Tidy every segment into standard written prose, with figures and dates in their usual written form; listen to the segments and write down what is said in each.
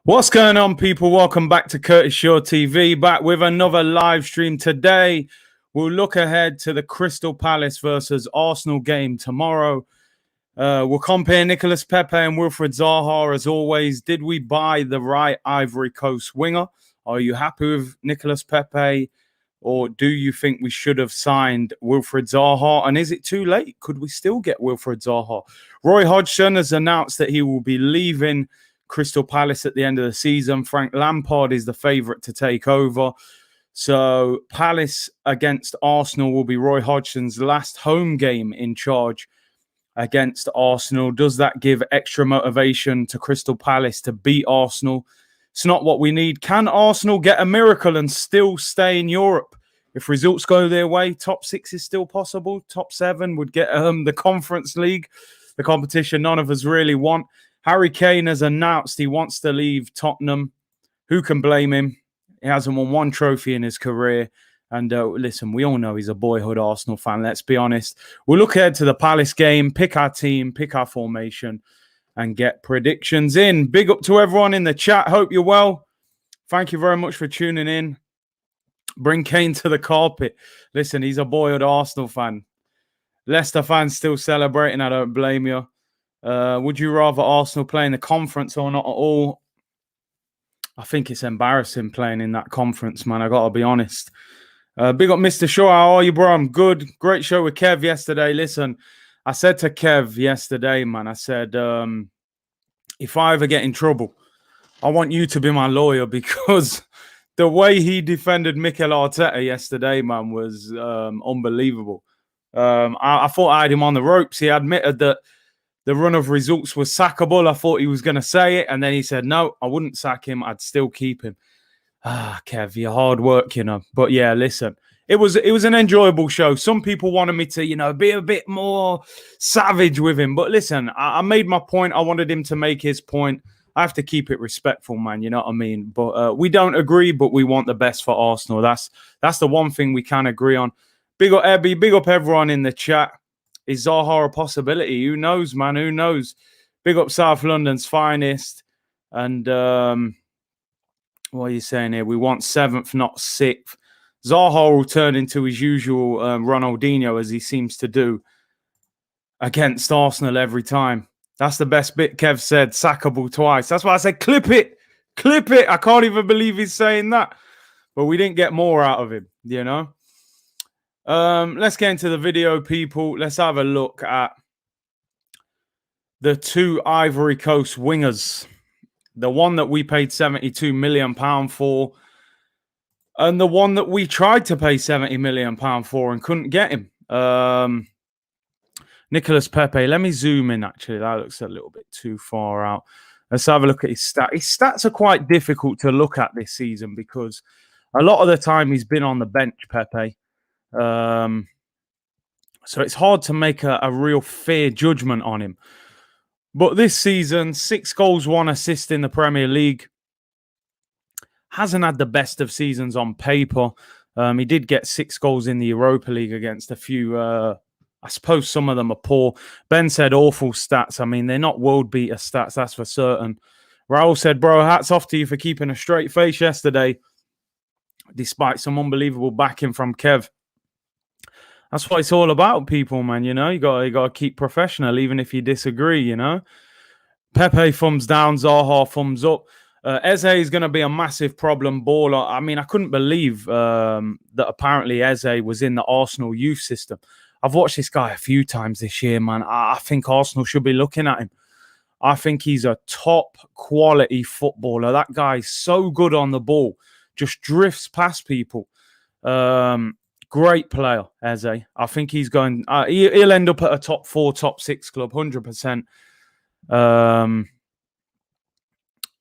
What's going on, people? Welcome back to Curtis Shaw TV, back with another live stream today. We'll look ahead to the Crystal Palace versus Arsenal game tomorrow. We'll compare Nicolas Pepe and Wilfried Zaha as always. Did we buy the right Ivory Coast winger? Are you happy with Nicolas Pepe, or do you think we should have signed Wilfried Zaha? And is it too late? Could we still get Wilfried Zaha? Roy Hodgson has announced that he will be leaving Crystal Palace at the end of the season. Frank Lampard is the favourite to take over. So Palace against Arsenal will be Roy Hodgson's last home game in charge against Arsenal. Does that give extra motivation to Crystal Palace to beat Arsenal? It's not what we need. Can Arsenal get a miracle and still stay in Europe? If results go their way, top 6 is still possible. Top 7 would get the Conference League, the competition none of us really want. Harry Kane has announced he wants to leave Tottenham. Who can blame him? He hasn't won one trophy in his career. And listen, we all know he's a boyhood Arsenal fan, let's be honest. We'll look ahead to the Palace game, pick our team, pick our formation, and get predictions in. Big up to everyone in the chat. Hope you're well. Thank you very much for tuning in. Bring Kane to the carpet. Listen, he's a boyhood Arsenal fan. Leicester fans still celebrating. I don't blame you. Would you rather Arsenal play in the conference or not at all? I think it's embarrassing playing in that conference, man. I got to be honest. Big up, Mr. Shaw. How are you, bro? I'm good. Great show with Kev yesterday. Listen, I said to Kev yesterday, man, I said, if I ever get in trouble, I want you to be my lawyer, because the way he defended Mikel Arteta yesterday, man, was unbelievable. I thought I had him on the ropes. He admitted that the run of results was sackable. I thought he was going to say it. And then he said, no, I wouldn't sack him. I'd still keep him. Kev, your hard work, you know. But yeah, listen, it was an enjoyable show. Some people wanted me to, be a bit more savage with him. But listen, I made my point. I wanted him to make his point. I have to keep it respectful, man. You know what I mean? But we don't agree, but we want the best for Arsenal. That's the one thing we can agree on. Big up Ebby. Big up everyone in the chat. Is Zaha a possibility? Who knows, man? Who knows? Big up South London's finest. And what are you saying here? We want 7th, not 6th. Zaha will turn into his usual Ronaldinho, as he seems to do against Arsenal every time. That's the best bit Kev said. Sackable twice. That's why I said, clip it. Clip it. I can't even believe he's saying that. But we didn't get more out of him, you know? Let's get into the video, people. Let's have a look at the two Ivory Coast wingers. The one that we paid £72 million for, and the one that we tried to pay £70 million for and couldn't get him. Nicolas Pepe. Let me zoom in, actually. That looks a little bit too far out. Let's have a look at his stats. His stats are quite difficult to look at this season because a lot of the time he's been on the bench, Pepe. So it's hard to make a real fair judgment on him. But this season, 6 goals, 1 assist in the Premier League. Hasn't had the best of seasons on paper. He did get 6 goals in the Europa League against a few, I suppose some of them are poor. Ben said awful stats. I mean, they're not world beater stats, that's for certain. Raul said, bro, hats off to you for keeping a straight face yesterday, despite some unbelievable backing from Kev. That's what it's all about, people, man. You know, you got to keep professional, even if you disagree, you know. Pepe thumbs down, Zaha thumbs up. Eze is going to be a massive problem baller. I mean, I couldn't believe that apparently Eze was in the Arsenal youth system. I've watched this guy a few times this year, man. I think Arsenal should be looking at him. I think he's a top quality footballer. That guy's so good on the ball. Just drifts past people. Great player, Eze. I think he's going... he'll end up at a top 4, top 6 club, 100%.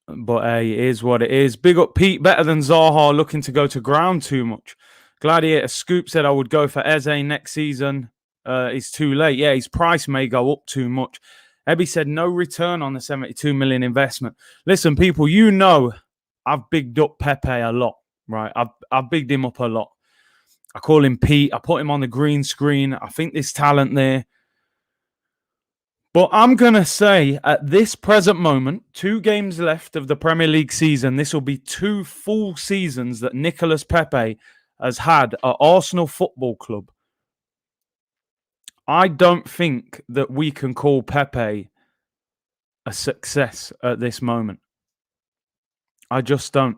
But hey, it is what it is. Big up Pete, better than Zaha, looking to go to ground too much. Gladiator Scoop said I would go for Eze next season. It's too late. Yeah, his price may go up too much. Ebby said no return on the 72 million investment. Listen, people, you know I've bigged up Pepe a lot, right? I've bigged him up a lot. I call him Pete. I put him on the green screen. I think there's talent there. But I'm going to say at this present moment, 2 games left of the Premier League season, this will be 2 full seasons that Nicolas Pepe has had at Arsenal Football Club. I don't think that we can call Pepe a success at this moment. I just don't.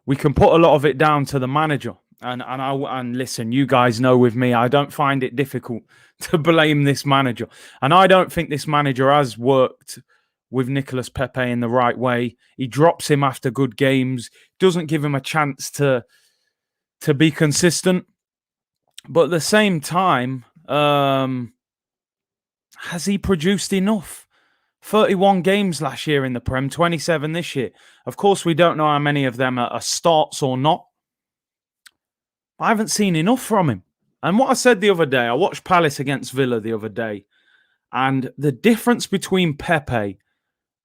We can put a lot of it down to the manager. And listen, you guys know with me, I don't find it difficult to blame this manager. And I don't think this manager has worked with Nicolas Pepe in the right way. He drops him after good games, doesn't give him a chance to be consistent. But at the same time, has he produced enough? 31 games last year in the Prem, 27 this year. Of course, we don't know how many of them are starts or not. I haven't seen enough from him. And what I said the other day, I watched Palace against Villa the other day, and the difference between Pepe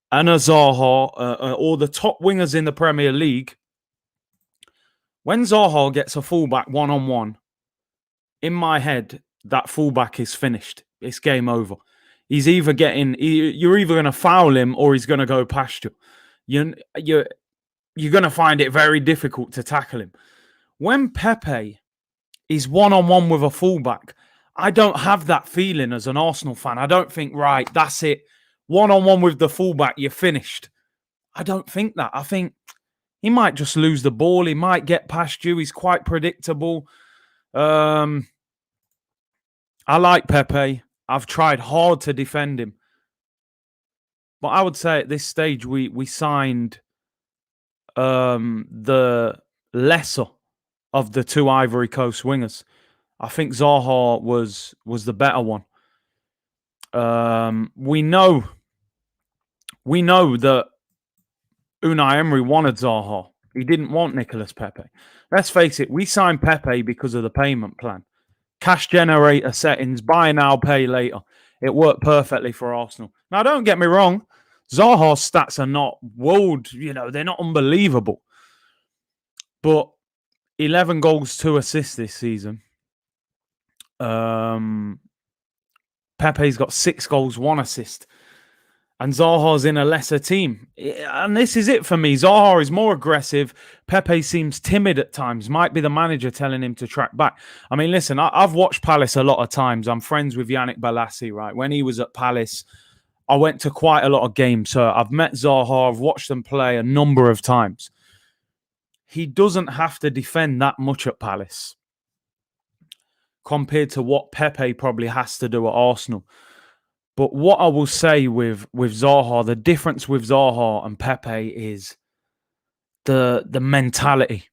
and a Zaha, or the top wingers in the Premier League, when Zaha gets a fullback one-on-one, in my head, that fullback is finished. It's game over. He's either you're either going to foul him or he's going to go past you. You're going to find it very difficult to tackle him. When Pepe is one-on-one with a fullback, I don't have that feeling as an Arsenal fan. I don't think, right, that's it. One-on-one with the fullback, you're finished. I don't think that. I think he might just lose the ball. He might get past you. He's quite predictable. I like Pepe. I've tried hard to defend him. But I would say at this stage, we signed the lesser of the 2 Ivory Coast wingers. I think Zaha was the better one. We know that Unai Emery wanted Zaha. He didn't want Nicolas Pepe. Let's face it, we signed Pepe because of the payment plan. Cash generator settings, buy now, pay later. It worked perfectly for Arsenal. Now, don't get me wrong. Zaha's stats are not world, they're not unbelievable. But 11 goals, 2 assists this season. Pepe's got 6 goals, 1 assist. And Zaha's in a lesser team. And this is it for me. Zaha is more aggressive. Pepe seems timid at times. Might be the manager telling him to track back. I mean, listen, I've watched Palace a lot of times. I'm friends with Yannick Bolasie, right? When he was at Palace, I went to quite a lot of games. So I've met Zaha. I've watched them play a number of times. He doesn't have to defend that much at Palace compared to what Pepe probably has to do at Arsenal. But what I will say with Zaha, the difference with Zaha and Pepe is the mentality.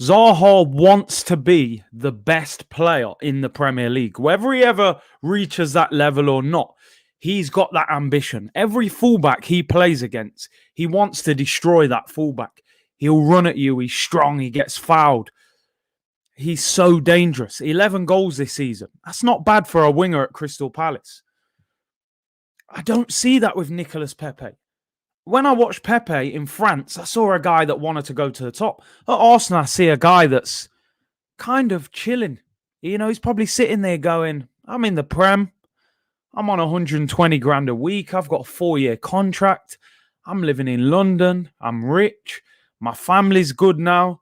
Zaha wants to be the best player in the Premier League. Whether he ever reaches that level or not, he's got that ambition. Every fullback he plays against, he wants to destroy that fullback. He'll run at you. He's strong. He gets fouled. He's so dangerous. 11 goals this season. That's not bad for a winger at Crystal Palace. I don't see that with Nicolas Pepe. When I watched Pepe in France, I saw a guy that wanted to go to the top. At Arsenal, I see a guy that's kind of chilling. He's probably sitting there going, I'm in the Prem. I'm on 120 grand a week. I've got a 4-year contract. I'm living in London. I'm rich. My family's good now.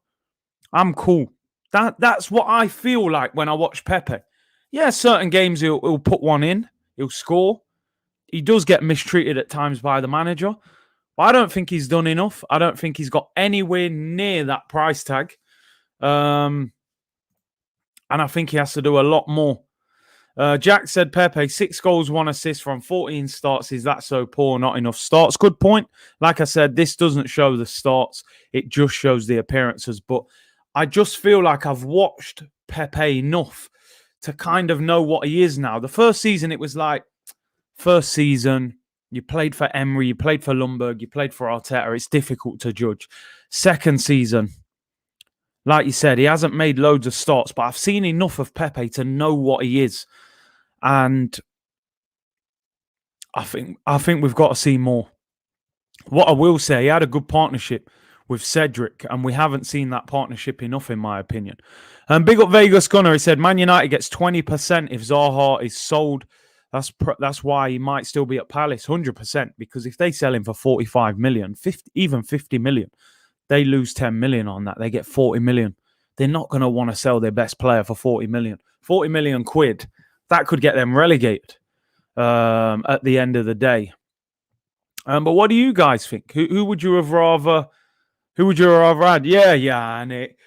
I'm cool. That's what I feel like when I watch Pepe. Yeah, certain games he'll put one in. He'll score. He does get mistreated at times by the manager. But I don't think he's done enough. I don't think he's got anywhere near that price tag. And I think he has to do a lot more. Jack said Pepe, 6 goals, 1 assist from 14 starts. Is that so poor? Not enough starts. Good point. Like I said, this doesn't show the starts. It just shows the appearances. But I just feel like I've watched Pepe enough to kind of know what he is now. The first season, it was like, first season, you played for Emery, you played for Lundberg, you played for Arteta. It's difficult to judge. Second season, like you said, he hasn't made loads of starts, but I've seen enough of Pepe to know what he is. And I think we've got to see more. What I will say, he had a good partnership with Cedric, and we haven't seen that partnership enough, in my opinion. And big up Vegas Gunner, he said, Man United gets 20% if Zaha is sold. That's why he might still be at Palace 100%, because if they sell him for 45 million, 50, even 50 million, they lose 10 million on that. They get 40 million. They're not going to want to sell their best player for 40 million. 40 million quid, that could get them relegated at the end of the day. But what do you guys think? Who would you have rather? Who would you rather had? Yeah, Nick.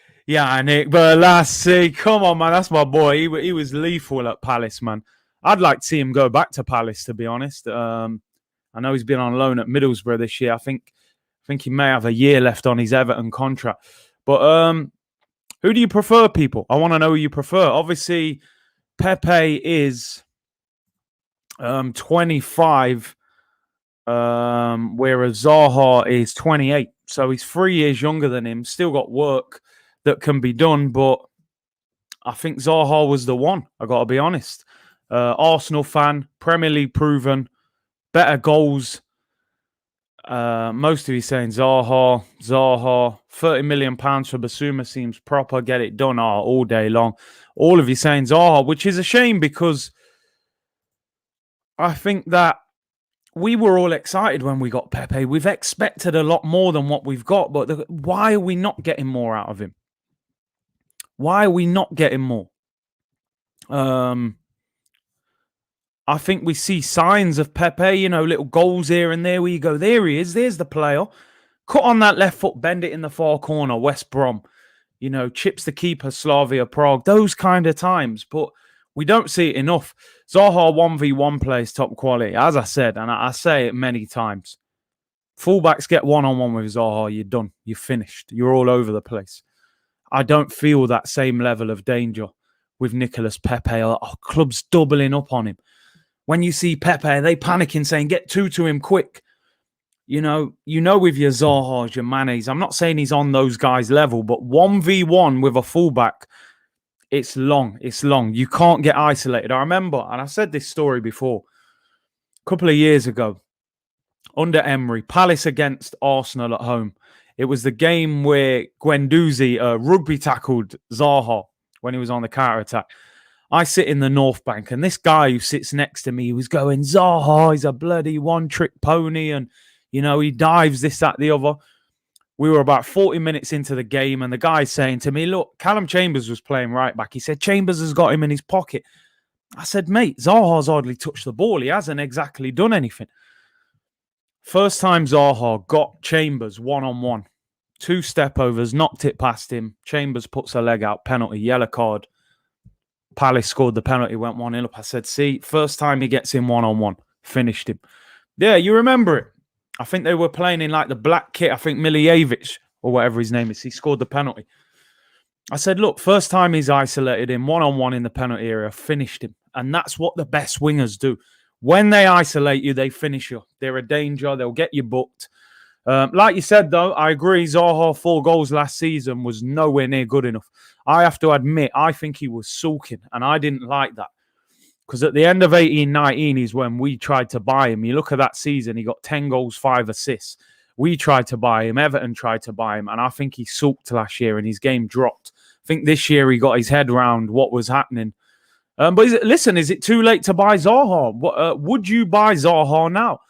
But Lassie, come on, man, that's my boy. He was lethal at Palace, man. I'd like to see him go back to Palace, to be honest. I know he's been on loan at Middlesbrough this year. I think he may have a year left on his Everton contract. But who do you prefer, people? I want to know who you prefer. Obviously, Pepe is 25. Whereas Zaha is 28, so he's 3 years younger than him. Still got work that can be done, but I think Zaha was the one. I got to be honest. Arsenal fan, Premier League proven, better goals. Most of you saying Zaha. 30 million pounds for Basuma seems proper. Get it done all day long. All of you saying Zaha, which is a shame, because I think that we were all excited when we got Pepe. We've expected a lot more than what we've got, but why are we not getting more out of him? Why are we not getting more? I think we see signs of Pepe, little goals here and there where you go, there he is, there's the player. Cut on that left foot, bend it in the far corner, West Brom. Chips the keeper, Slavia Prague, those kind of times. But we don't see it enough. Zaha 1v1 plays top quality, as I said, and I say it many times. Fullbacks get one-on-one with Zaha, you're done. You're finished. You're all over the place. I don't feel that same level of danger with Nicolas Pepe. Clubs doubling up on him. When you see Pepe, they panicking, saying, get two to him quick. With your Zahas, your Manes, I'm not saying he's on those guys' level, but 1v1 with a fullback, it's long. You can't get isolated. I remember, and I said this story before, a couple of years ago, under Emery, Palace against Arsenal at home. It was the game where Guendouzi rugby tackled Zaha when he was on the counter-attack. I sit in the North Bank, and this guy who sits next to me was going, Zaha, he's a bloody one-trick pony, and, he dives this, that, the other. We were about 40 minutes into the game, and the guy's saying to me, look, Callum Chambers was playing right back. He said, Chambers has got him in his pocket. I said, mate, Zaha's hardly touched the ball. He hasn't exactly done anything. First time Zaha got Chambers one-on-one. 2 step-overs, knocked it past him. Chambers puts a leg out, penalty, yellow card. Palace scored the penalty, went 1-0 up. I said, see, first time he gets in one-on-one. Finished him. Yeah, you remember it. I think they were playing in like the black kit. I think Milijevic or whatever his name is. He scored the penalty. I said, look, first time he's isolated him, one-on-one in the penalty area, finished him. And that's what the best wingers do. When they isolate you, they finish you. They're a danger. They'll get you booked. Like you said, though, I agree. Zaha, 4 goals last season was nowhere near good enough. I have to admit, I think he was sulking, and I didn't like that. Because at the end of 18-19 is when we tried to buy him. You look at that season, he got 10 goals, 5 assists. We tried to buy him. Everton tried to buy him. And I think he sulked last year and his game dropped. I think this year he got his head around what was happening. But is it too late to buy Zaha? Would you buy Zaha now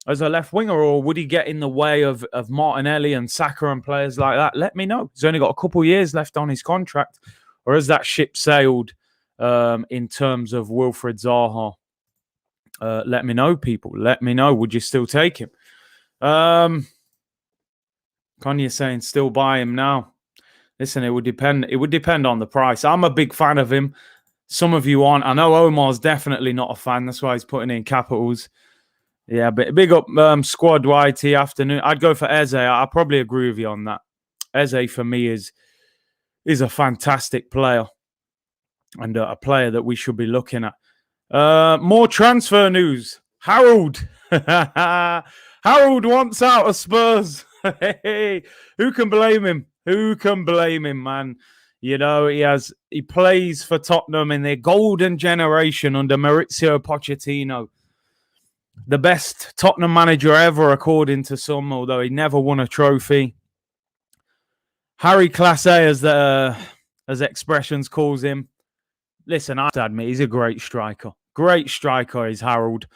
as a left winger, or would he get in the way of Martinelli and Saka and players like that? Let me know. He's only got a couple of years left on his contract. Or has that ship sailed in terms of Wilfried Zaha? Let me know, people. Let me know. Would you still take him? Kanye saying still buy him now. Listen, it would depend. It would depend on the price. I'm a big fan of him. Some of you aren't. I know Omar's definitely not a fan. That's why he's putting in capitals. Yeah, but big up squad YT afternoon. I'd go for Eze. I probably agree with you on that. Eze for me is a fantastic player and a player that we should be looking at. More transfer news. Harold. Harold wants out of Spurs. Hey, who can blame him? Who can blame him, man? He plays for Tottenham in their golden generation under Maurizio Pochettino. The best Tottenham manager ever, according to some, although he never won a trophy. Harry Class A, as Expressions calls him. Listen, I have to admit, he's a great striker. Great striker is Harold.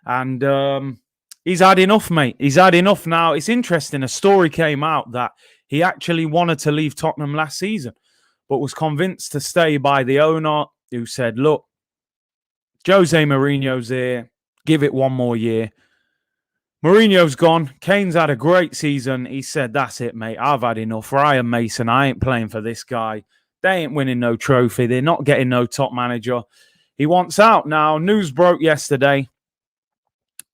And he's had enough, mate. He's had enough now. It's interesting. A story came out that he actually wanted to leave Tottenham last season, but was convinced to stay by the owner, who said, look, Jose Mourinho's here. Give it one more year. Mourinho's gone. Kane's had a great season. He said, that's it, mate. I've had enough. Ryan Mason, I ain't playing for this guy. They ain't winning no trophy. They're not getting no top manager. He wants out now. News broke yesterday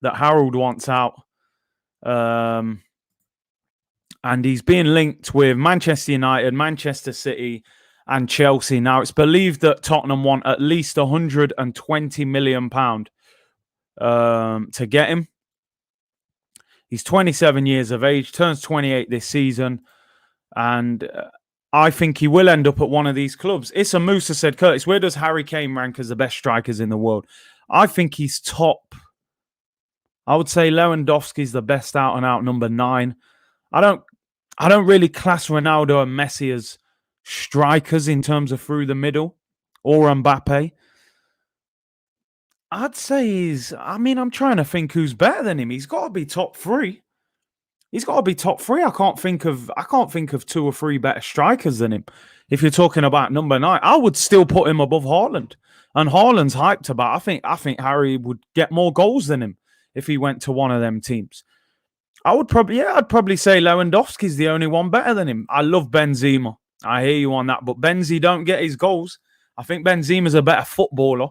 that Harold wants out. And he's being linked with Manchester United, Manchester City, and Chelsea. Now, it's believed that Tottenham want at least £120 million to get him. He's 27 years of age, turns 28 this season, and I think he will end up at one of these clubs. Issa Musa said, Curtis, where does Harry Kane rank as the best strikers in the world? I think he's top. I would say Lewandowski's the best out-and-out number 9. I don't really class Ronaldo and Messi as strikers in terms of through the middle, or Mbappe. I'd say I'm trying to think who's better than him. He's got to be top 3. He's got to be top 3. I can't think of 2 or 3 better strikers than him. If you're talking about number 9, I would still put him above Haaland. And Haaland's hyped about. I think Harry would get more goals than him if he went to one of them teams. I'd probably say Lewandowski's the only one better than him. I love Benzema. I hear you on that, but Benzi don't get his goals. I think Benzema's a better footballer.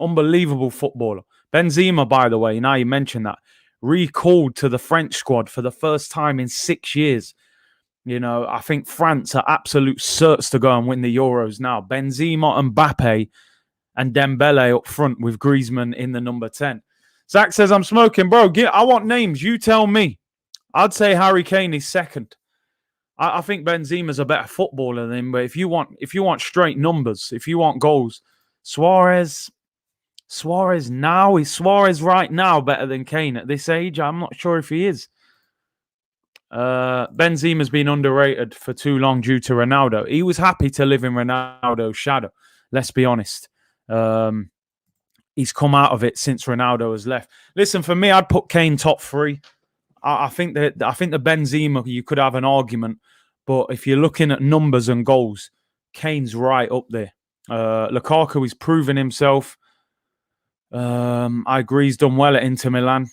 Unbelievable footballer. Benzema, by the way, now you mentioned that, recalled to the French squad for the first time in 6 years. You know, I think France are absolute certs to go and win the Euros now. Benzema, Mbappe, and Dembele up front with Griezmann in the number 10. Zach says, I'm smoking. Bro, I want names. You tell me. I'd say Harry Kane is second. I think Benzema's a better footballer than him, but if you want straight numbers, if you want goals, Suarez now, is Suarez right now better than Kane at this age? I'm not sure if he is. Benzema's been underrated for too long due to Ronaldo. He was happy to live in Ronaldo's shadow. Let's be honest. He's come out of it since Ronaldo has left. Listen, for me, I'd put Kane top 3. I think the Benzema, you could have an argument, but if you're looking at numbers and goals, Kane's right up there. Lukaku is proving himself. I agree, he's done well at Inter Milan.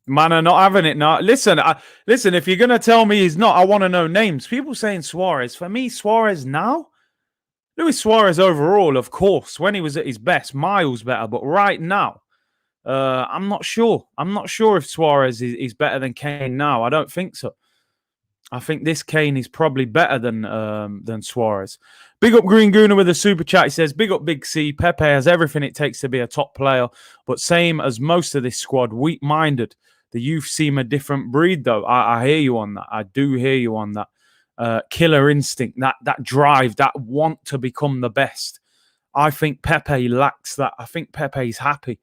Man are not having it now. Listen, if you're going to tell me he's not, I want to know names. People saying Suarez. For me, Suarez now? Luis Suarez overall, of course, when he was at his best, miles better. But right now, I'm not sure. I'm not sure if Suarez is better than Kane now. I don't think so. I think this Kane is probably better than Suarez. Big up Green Gooner with a super chat. He says, big up Big C. Pepe has everything it takes to be a top player, but same as most of this squad, weak-minded. The youth seem a different breed, though. I hear you on that. I do hear you on that. Killer instinct, that drive, that want to become the best. I think Pepe lacks that. I think Pepe's happy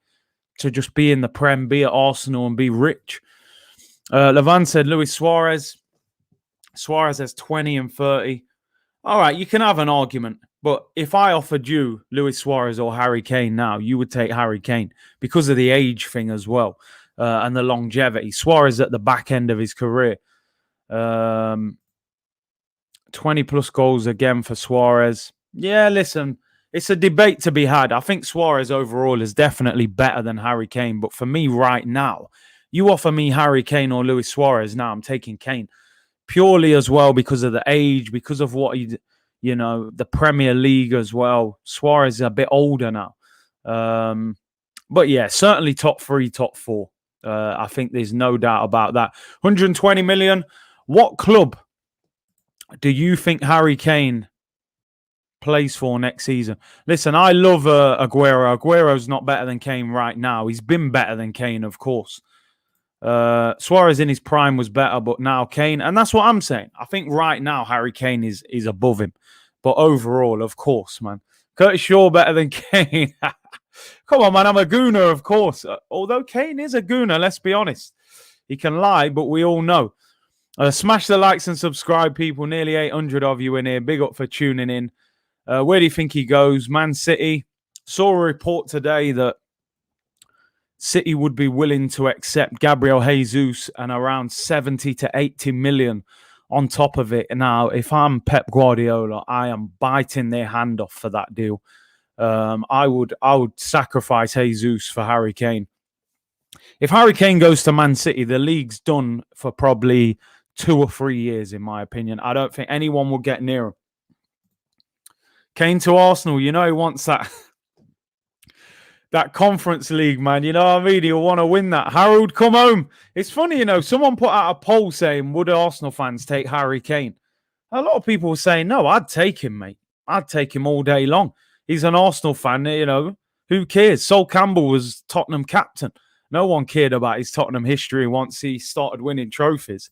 to just be in the Prem, be at Arsenal and be rich. Levan said, Luis Suarez. Suarez has 20 and 30. All right, you can have an argument. But if I offered you Luis Suarez or Harry Kane now, you would take Harry Kane because of the age thing as well and the longevity. Suarez at the back end of his career. 20 plus goals again for Suarez. Yeah, listen, it's a debate to be had. I think Suarez overall is definitely better than Harry Kane. But for me right now, you offer me Harry Kane or Luis Suarez now, I'm taking Kane. Purely as well because of the age, because of what he, the Premier League as well. Suarez is a bit older now. But yeah, certainly top 3, top 4. I think there's no doubt about that. 120 million. What club do you think Harry Kane plays for next season? Listen, I love Aguero. Aguero's not better than Kane right now. He's been better than Kane, of course. Suarez in his prime was better, but now Kane, and that's what I'm saying. I think right now Harry Kane is above him, but overall, of course, man, Curtis Shaw better than Kane. Come on, man, I'm a gooner, of course. Although Kane is a gooner, let's be honest. He can lie, but we all know. Smash the likes and subscribe, people. Nearly 800 of you in here. Big up for tuning in. Where do you think he goes? Man City, Saw a report today that City would be willing to accept Gabriel Jesus and around 70 to 80 million on top of it. Now, if I'm Pep Guardiola, I am biting their hand off for that deal. I would sacrifice Jesus for Harry Kane. If Harry Kane goes to Man City, the league's done for probably 2 or 3 years, in my opinion. I don't think anyone will get near him. Kane to Arsenal, he wants that Conference League, man. You know what I mean? He'll want to win that. Harold, come home. It's funny, someone put out a poll saying, would Arsenal fans take Harry Kane? A lot of people were saying, no, I'd take him, mate. I'd take him all day long. He's an Arsenal fan, Who cares? Sol Campbell was Tottenham captain. No one cared about his Tottenham history once he started winning trophies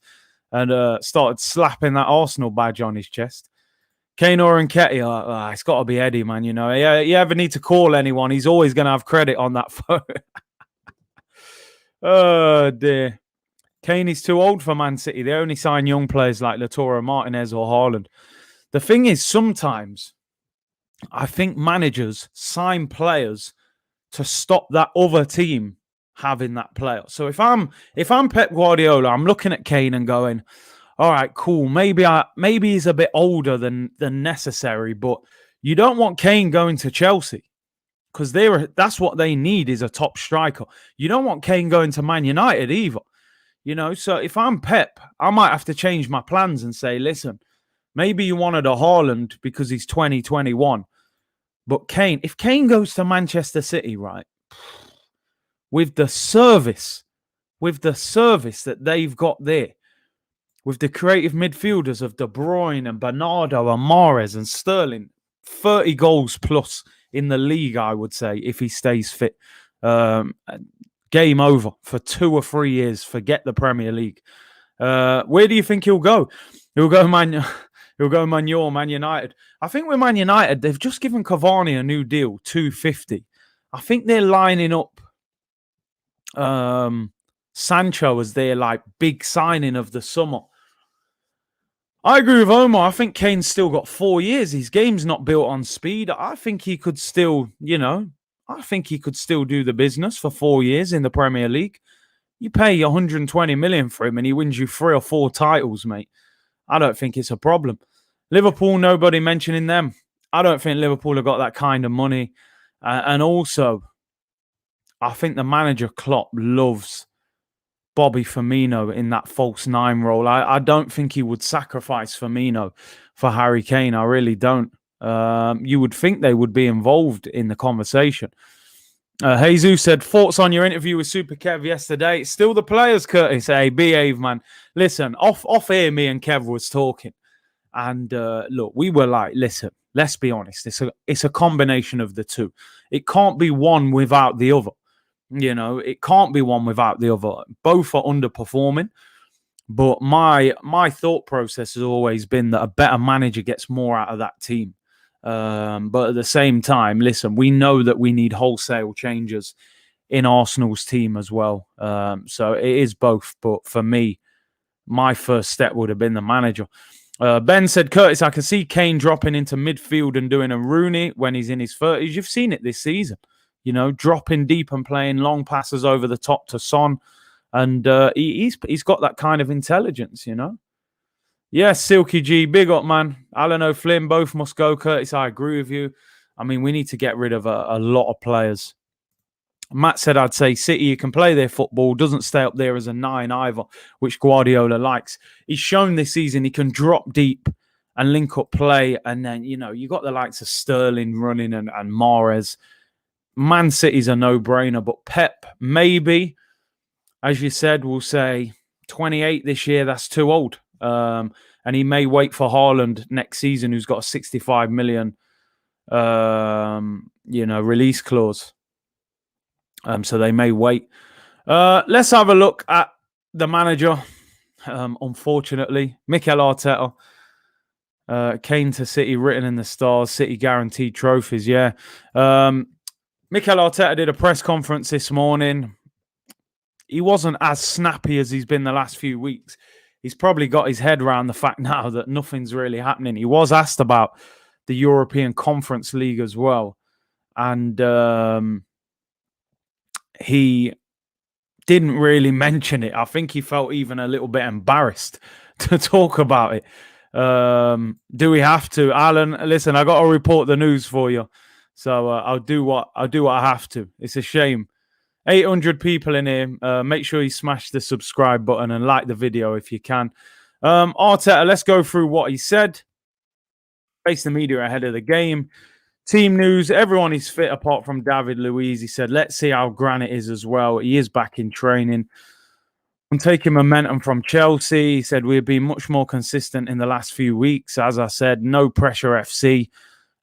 and started slapping that Arsenal badge on his chest. Kane or Nketiah, it's got to be Eddie, man. You ever need to call anyone, he's always going to have credit on that phone. Oh, dear. Kane is too old for Man City. They only sign young players like Lautaro Martinez or Haaland. The thing is, sometimes I think managers sign players to stop that other team having that player. So if I'm Pep Guardiola, I'm looking at Kane and going, all right, cool. Maybe he's a bit older than necessary, but you don't want Kane going to Chelsea because that's what they need is a top striker. You don't want Kane going to Man United either. So if I'm Pep, I might have to change my plans and say, listen, maybe you wanted a Haaland because he's 2021. But Kane, if Kane goes to Manchester City, right, with the service that they've got there, with the creative midfielders of De Bruyne and Bernardo and Mahrez and Sterling, 30 goals plus in the league, I would say, if he stays fit. Game over for 2 or 3 years. Forget the Premier League. Where do you think he'll go? He'll go Man United. I think with Man United, they've just given Cavani a new deal, 250. I think they're lining up Sancho as their big signing of the summer. I agree with Omar. I think Kane's still got 4 years. His game's not built on speed. I think he could still, do the business for 4 years in the Premier League. You pay 120 million for him and he wins you 3 or 4 titles, mate. I don't think it's a problem. Liverpool, nobody mentioning them. I don't think Liverpool have got that kind of money. And also, I think the manager Klopp loves Bobby Firmino in that false 9 role. I don't think he would sacrifice Firmino for Harry Kane. I really don't. You would think they would be involved in the conversation. Jesus said, thoughts on your interview with Super Kev yesterday? Still the players, Curtis. Hey, behave, man. Listen, off air, me and Kev was talking. And look, we were like, listen, let's be honest. It's a combination of the two. It can't be one without the other. It can't be one without the other. Both are underperforming. But my thought process has always been that a better manager gets more out of that team. But at the same time, listen, we know that we need wholesale changes in Arsenal's team as well. So it is both. But for me, my first step would have been the manager. Ben said, Curtis, I can see Kane dropping into midfield and doing a Rooney when he's in his 30s. You've seen it this season. Dropping deep and playing long passes over the top to Son. And he's got that kind of intelligence, Yes, Silky G, big up, man. Alan O'Flynn, both must go. Curtis, I agree with you. I mean, we need to get rid of a lot of players. Matt said, I'd say City, you can play their football, doesn't stay up there as a 9 either, which Guardiola likes. He's shown this season he can drop deep and link up play. And then, you got the likes of Sterling running and Mahrez. Man City's a no-brainer, but Pep, maybe, as you said, we'll say 28 this year, that's too old. And he may wait for Haaland next season, who's got a 65 million, release clause. So they may wait. Let's have a look at the manager. Unfortunately, Mikel Arteta, Kane to City, written in the stars. City guaranteed trophies. Yeah. Mikel Arteta did a press conference this morning. He wasn't as snappy as he's been the last few weeks. He's probably got his head around the fact now that nothing's really happening. He was asked about the European Conference League as well. and he didn't really mention it. I think he felt even a little bit embarrassed to talk about it. Do we have to, Alan? Listen, I got to report the news for you, so I'll do what I have to. It's a shame. 800 people in here. Make sure you smash the subscribe button and like the video if you can. Arteta, let's go through what he said. Face the media ahead of the game. Team news, everyone is fit apart from David Luiz. He said, let's see how Granit is as well. He is back in training. I'm taking momentum from Chelsea. He said, we've been much more consistent in the last few weeks. As I said, no pressure FC.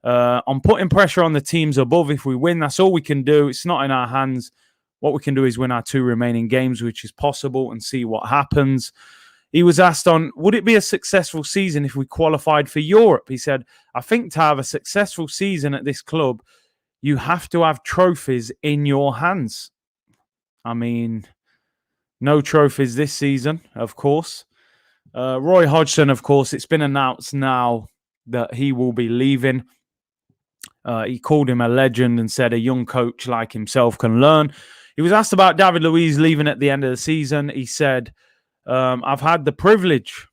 I'm putting pressure on the teams above. If we win, that's all we can do. It's not in our hands. What we can do is win our 2 remaining games, which is possible, and see what happens. He was asked on, would it be a successful season if we qualified for Europe? He said, I think to have a successful season at this club, you have to have trophies in your hands. I mean, no trophies this season, of course. Roy Hodgson, of course, it's been announced now that he will be leaving. He called him a legend and said a young coach like himself can learn. He was asked about David Luiz leaving at the end of the season. He said, I've had the privilege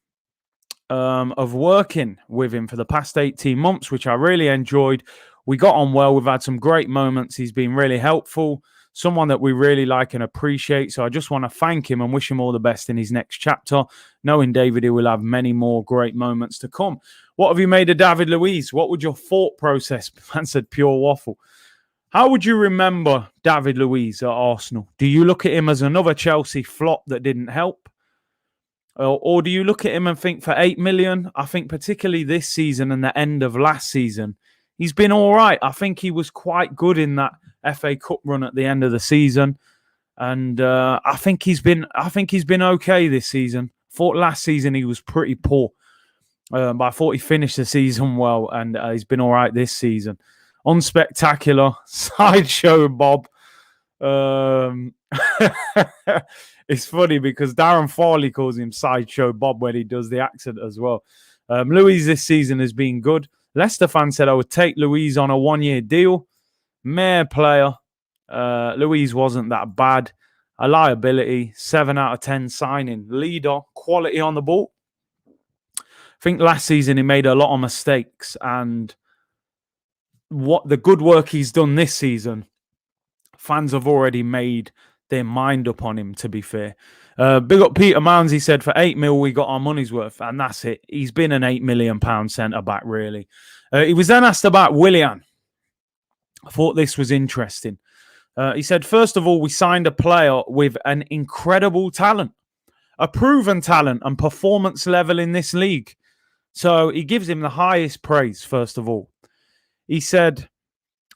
of working with him for the past 18 months, which I really enjoyed. We got on well. We've had some great moments. He's been really helpful, someone that we really like and appreciate. So I just want to thank him and wish him all the best in his next chapter, knowing David, he will have many more great moments to come. What have you made of David Luiz? What would your thought process? Man said pure waffle. How would you remember David Luiz at Arsenal? Do you look at him as another Chelsea flop that didn't help? Or do you look at him and think for 8 million, I think particularly this season and the end of last season, he's been all right. I think he was quite good in that FA Cup run at the end of the season. And I think he's been okay this season. Thought last season he was pretty poor. But I thought he finished the season well, and he's been all right this season. Unspectacular, sideshow Bob. It's funny because Darren Farley calls him Sideshow Bob when he does the accent as well. Luiz this season has been good. Leicester fan said I would take Luiz on a 1-year deal. Mere player. Luiz wasn't that bad. A liability. 7 out of 10 signing. Leader. Quality on the ball. I think last season he made a lot of mistakes, and what the good work he's done this season, fans have already made their mind up on him, to be fair. Big up Peter Mounds, he said, for 8 mil, we got our money's worth, and that's it. He's been an £8 million centre-back, really. He was then asked about Willian. I thought this was interesting. He said, first of all, we signed a player with an incredible talent, a proven talent and performance level in this league. So he gives him the highest praise, first of all. He said,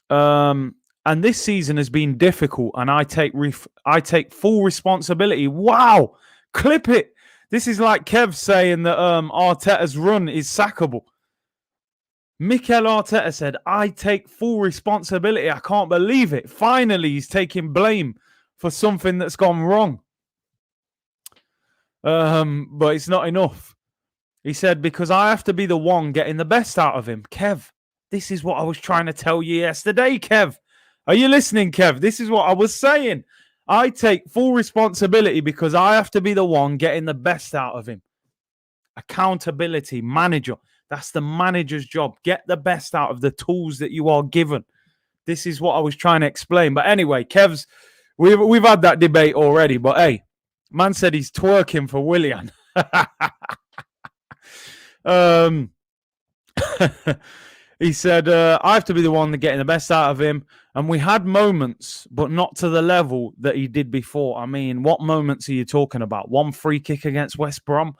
and this season has been difficult, and I take full responsibility. Wow, clip it. This is like Kev saying that Arteta's run is sackable. Mikel Arteta said, I take full responsibility. I can't believe it. Finally, he's taking blame for something that's gone wrong. But it's not enough. He said, because I have to be the one getting the best out of him. Kev, this is what I was trying to tell you yesterday, Kev. Are you listening, Kev? This is what I was saying. I take full responsibility because I have to be the one getting the best out of him. Accountability, manager. That's the manager's job. Get the best out of the tools that you are given. This is what I was trying to explain. But anyway, Kev's, we've had that debate already. But hey, man said he's twerking for Willian. He said, I have to be the one that getting the best out of him. And we had moments, but not to the level that he did before. I mean, what moments are you talking about? 1 free kick against West Brom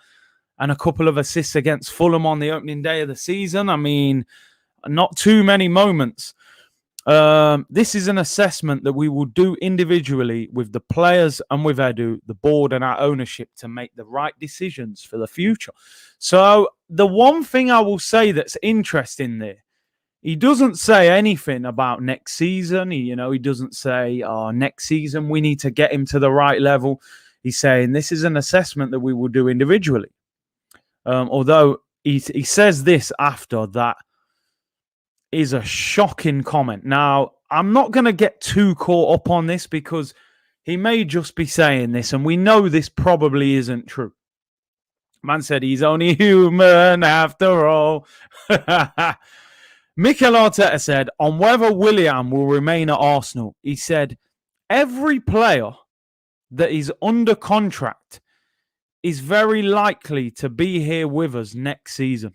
and a couple of assists against Fulham on the opening day of the season. I mean, not too many moments. This is an assessment that we will do individually with the players and with Edu, the board and our ownership to make the right decisions for the future. So the one thing I will say that's interesting there, he doesn't say anything about next season. He doesn't say, next season we need to get him to the right level. He's saying this is an assessment that we will do individually. Although he says this after that is a shocking comment. Now, I'm not going to get too caught up on this because he may just be saying this, and we know this probably isn't true. Man said he's only human after all. Mikel Arteta said on whether Willian will remain at Arsenal, he said, every player that is under contract is very likely to be here with us next season.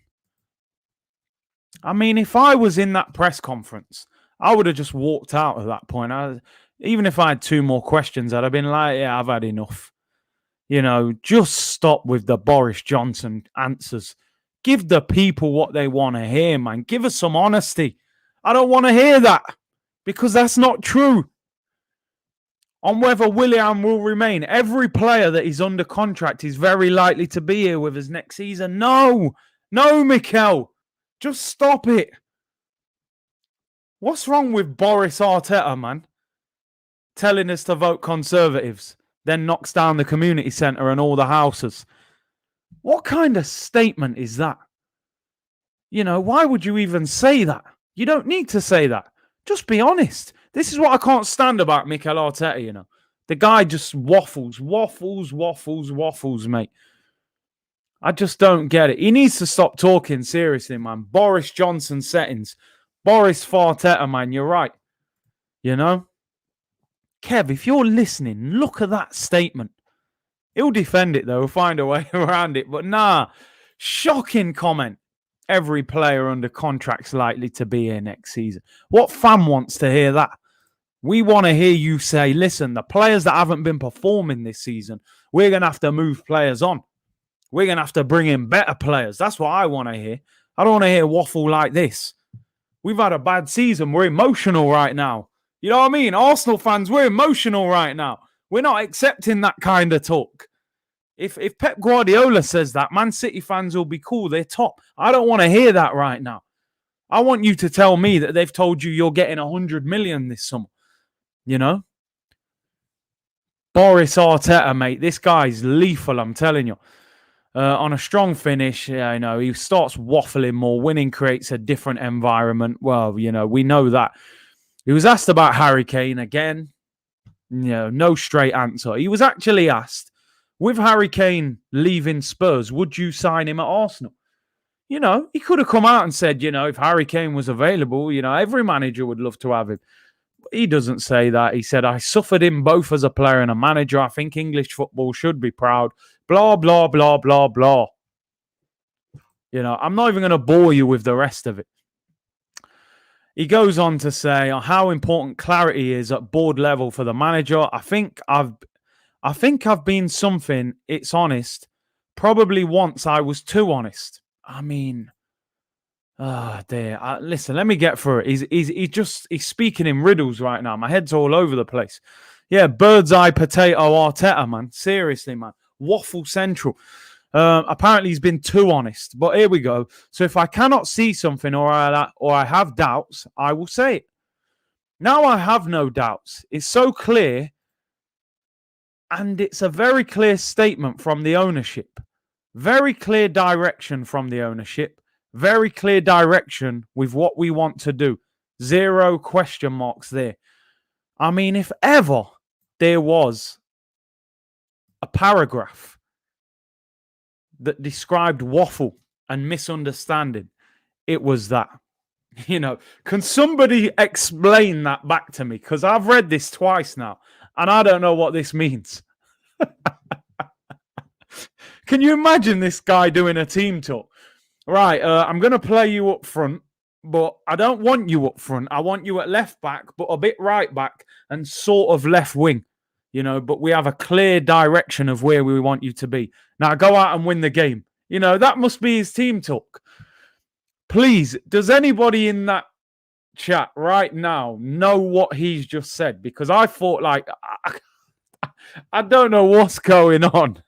I mean, if I was in that press conference, I would have just walked out at that point. Even if I had 2 more questions, I'd have been like, yeah, I've had enough. Just stop with the Boris Johnson answers. Give the people what they want to hear, man. Give us some honesty. I don't want to hear that because that's not true. On whether Willian will remain, every player that is under contract is very likely to be here with us next season. No, Mikel. Just stop it. What's wrong with Boris Arteta, man? Telling us to vote Conservatives, then knocks down the community centre and all the houses. What kind of statement is that? Why would you even say that? You don't need to say that. Just be honest. This is what I can't stand about Mikel Arteta, The guy just waffles, mate. I just don't get it. He needs to stop talking seriously, man. Boris Johnson settings. Boris Farteta, man, you're right. Kev, if you're listening, look at that statement. He'll defend it, though. He'll find a way around it. But nah, shocking comment. Every player under contract's likely to be here next season. What fan wants to hear that? We want to hear you say, listen, the players that haven't been performing this season, we're going to have to move players on. We're going to have to bring in better players. That's what I want to hear. I don't want to hear waffle like this. We've had a bad season. We're emotional right now. You know what I mean? Arsenal fans, we're emotional right now. We're not accepting that kind of talk. If Pep Guardiola says that, Man City fans will be cool. They're top. I don't want to hear that right now. I want you to tell me that they've told you you're getting 100 million this summer. Boris Arteta, mate. This guy's lethal, I'm telling you. On a strong finish, he starts waffling more. Winning creates a different environment. Well, we know that. He was asked about Harry Kane again. No straight answer. He was actually asked, with Harry Kane leaving Spurs, would you sign him at Arsenal? He could have come out and said, if Harry Kane was available, every manager would love to have him. But he doesn't say that. He said, I suffered him both as a player and a manager. I think English football should be proud. Blah, blah, blah, blah, blah. I'm not even going to bore you with the rest of it. He goes on to say how important clarity is at board level for the manager. I think I've been something, it's honest. Probably once I was too honest. I mean, dear. Listen, let me get through it. He's speaking in riddles right now. My head's all over the place. Yeah, bird's eye potato Arteta, man. Seriously, man. Waffle central. Apparently he's been too honest. But here we go. So if I cannot see something or I have doubts, I will say it. Now I have no doubts. It's so clear. And it's a very clear statement from the ownership. Very clear direction from the ownership. Very clear direction with what we want to do. 0 question marks there. I mean, if ever there was a paragraph that described waffle and misunderstanding, it was that. Can somebody explain that back to me? Because I've read this twice now, and I don't know what this means. Can you imagine this guy doing a team talk? Right, I'm going to play you up front, but I don't want you up front. I want you at left back, but a bit right back and sort of left wing. But we have a clear direction of where we want you to be. Now go out and win the game. That must be his team talk. Please, does anybody in that chat right now know what he's just said? Because I thought I don't know what's going on.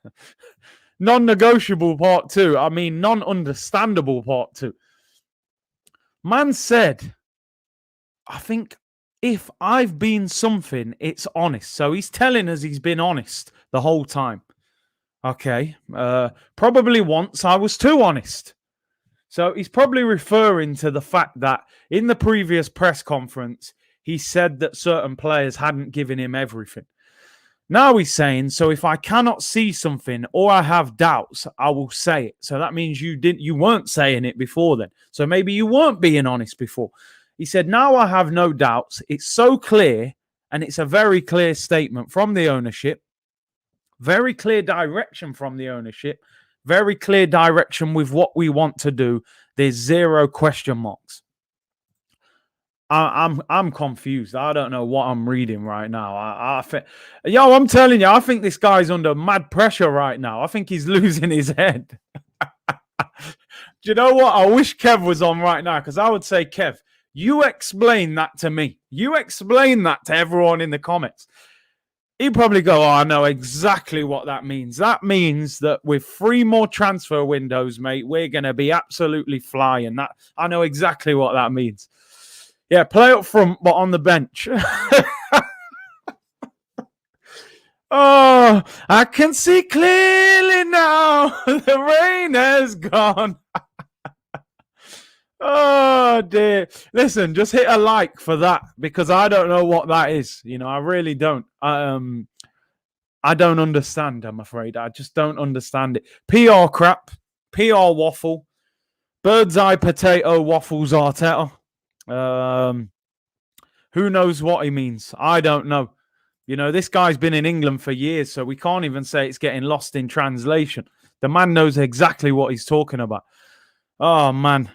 Non-negotiable part 2. I mean, non-understandable part 2. Man said, I think if I've been something, it's honest. So he's telling us he's been honest the whole time. Okay. Probably once I was too honest. So he's probably referring to the fact that in the previous press conference, he said that certain players hadn't given him everything. Now he's saying, so if I cannot see something or I have doubts, I will say it. So that means you weren't saying it before then. So maybe you weren't being honest before. He said, now I have no doubts. It's so clear, and it's a very clear statement from the ownership. Very clear direction from the ownership. Very clear direction with what we want to do. There's zero question marks. I'm confused. I don't know what I'm reading right now. I think, I'm telling you, I think this guy's under mad pressure right now. I think he's losing his head. Do you know what? I wish Kev was on right now, because I would say, Kev, you explain that to me. You explain that to everyone in the comments. He'd probably go, oh, I know exactly what that means. That means that with 3 more transfer windows, mate, we're going to be absolutely flying. That I know exactly what that means. Yeah, play up front, but on the bench. Oh, I can see clearly now. The rain has gone. Oh, dear. Listen, just hit a like for that, because I don't know what that is. I really don't. I don't understand, I'm afraid. I just don't understand it. PR crap. PR waffle. Bird's eye potato waffles Arteta. Who knows what he means? I don't know. This guy's been in England for years, so we can't even say it's getting lost in translation. The man knows exactly what he's talking about. Oh, man.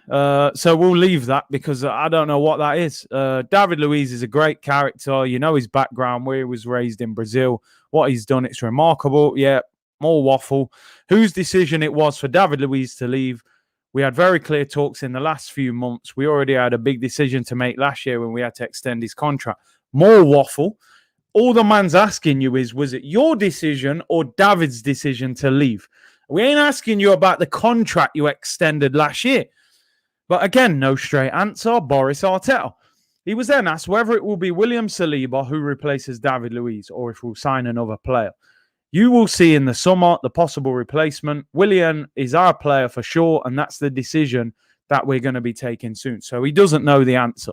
So we'll leave that, because I don't know what that is. David Luiz is a great character. His background, where he was raised in Brazil. What he's done, it's remarkable. Yeah, more waffle. Whose decision it was for David Luiz to leave? We had very clear talks in the last few months. We already had a big decision to make last year when we had to extend his contract. More waffle. All the man's asking you is, was it your decision or David's decision to leave? We ain't asking you about the contract you extended last year. But again, no straight answer. Boris Arteta. He was then asked whether it will be William Saliba who replaces David Luiz, or if we'll sign another player. You will see in the summer the possible replacement. William is our player for sure, and that's the decision that we're going to be taking soon. So he doesn't know the answer.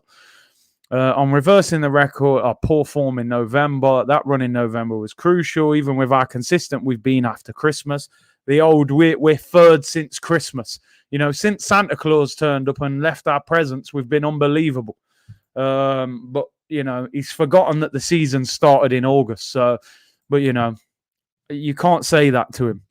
On reversing the record, our poor form in November, that run in November was crucial. Even with our consistent, we've been after Christmas. The old, we're third since Christmas. Since Santa Claus turned up and left our presents, we've been unbelievable. But, he's forgotten that the season started in August. So, but, you can't say that to him.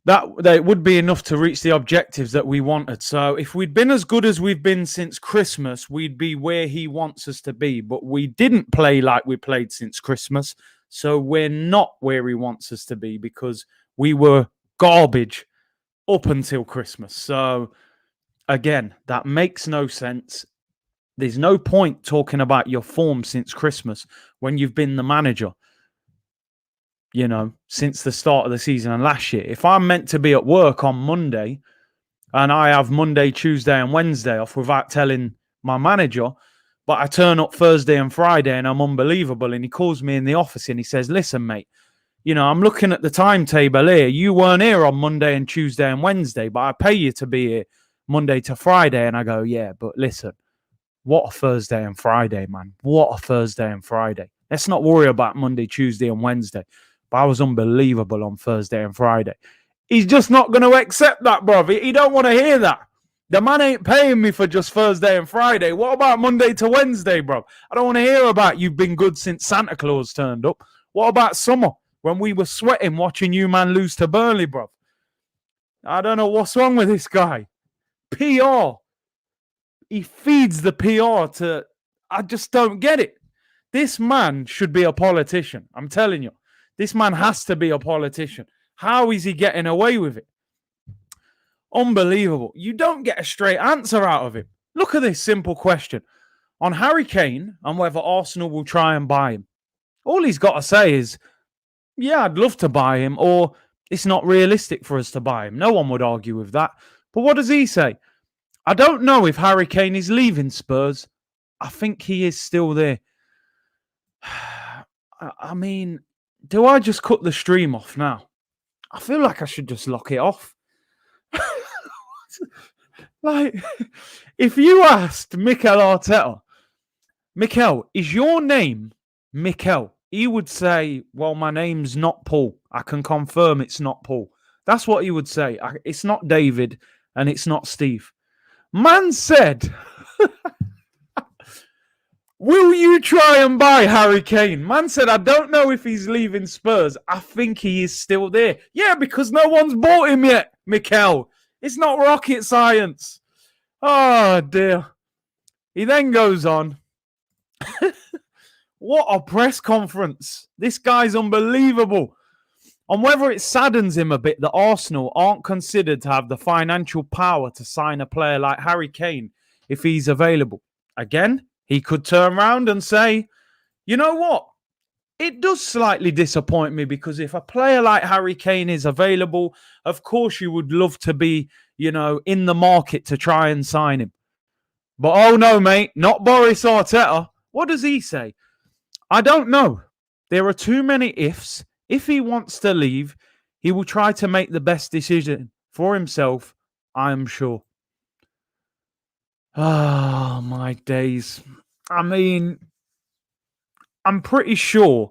That would be enough to reach the objectives that we wanted. So if we'd been as good as we've been since Christmas, we'd be where he wants us to be. But we didn't play like we played since Christmas. So we're not where he wants us to be, because we were garbage up until Christmas. So again, that makes no sense. There's no point talking about your form since Christmas when you've been the manager, since the start of the season and last year. If I'm meant to be at work on Monday and I have Monday, Tuesday and Wednesday off without telling my manager, but I turn up Thursday and Friday and I'm unbelievable, and he calls me in the office and he says, listen, mate, I'm looking at the timetable here. You weren't here on Monday and Tuesday and Wednesday, but I pay you to be here Monday to Friday. And I go, yeah, but listen, what a Thursday and Friday, man. What a Thursday and Friday. Let's not worry about Monday, Tuesday and Wednesday. But I was unbelievable on Thursday and Friday. He's just not going to accept that, bro. He don't want to hear that. The man ain't paying me for just Thursday and Friday. What about Monday to Wednesday, bro? I don't want to hear about you've been good since Santa Claus turned up. What about summer when we were sweating watching you, man, lose to Burnley, bro? I don't know what's wrong with this guy. PR. He feeds the PR to... I just don't get it. This man should be a politician. I'm telling you. This man has to be a politician. How is he getting away with it? Unbelievable. You don't get a straight answer out of him. Look at this simple question. On Harry Kane and whether Arsenal will try and buy him. All he's got to say is, yeah, I'd love to buy him, or it's not realistic for us to buy him. No one would argue with that. But what does he say? I don't know if Harry Kane is leaving Spurs. I think he is still there. I mean, do I just cut the stream off now? I feel like I should just lock it off. Like, if you asked Mikel Arteta, Mikel, is your name Mikel? He would say, well, my name's not Paul. I can confirm it's not Paul. That's what he would say. It's not David and it's not Steve. Man said, will you try and buy Harry Kane? Man said, I don't know if he's leaving Spurs. I think he is still there. Yeah, because no one's bought him yet, Mikel. It's not rocket science. Oh, dear. He then goes on. What a press conference. This guy's unbelievable. On whether it saddens him a bit that Arsenal aren't considered to have the financial power to sign a player like Harry Kane if he's available. Again, he could turn around and say, you know what? It does slightly disappoint me because if a player like Harry Kane is available, of course you would love to be, in the market to try and sign him. But oh no, mate, not Boris Arteta. What does he say? I don't know. There are too many ifs. If he wants to leave, he will try to make the best decision for himself, I am sure. Oh, my days. I mean, I'm pretty sure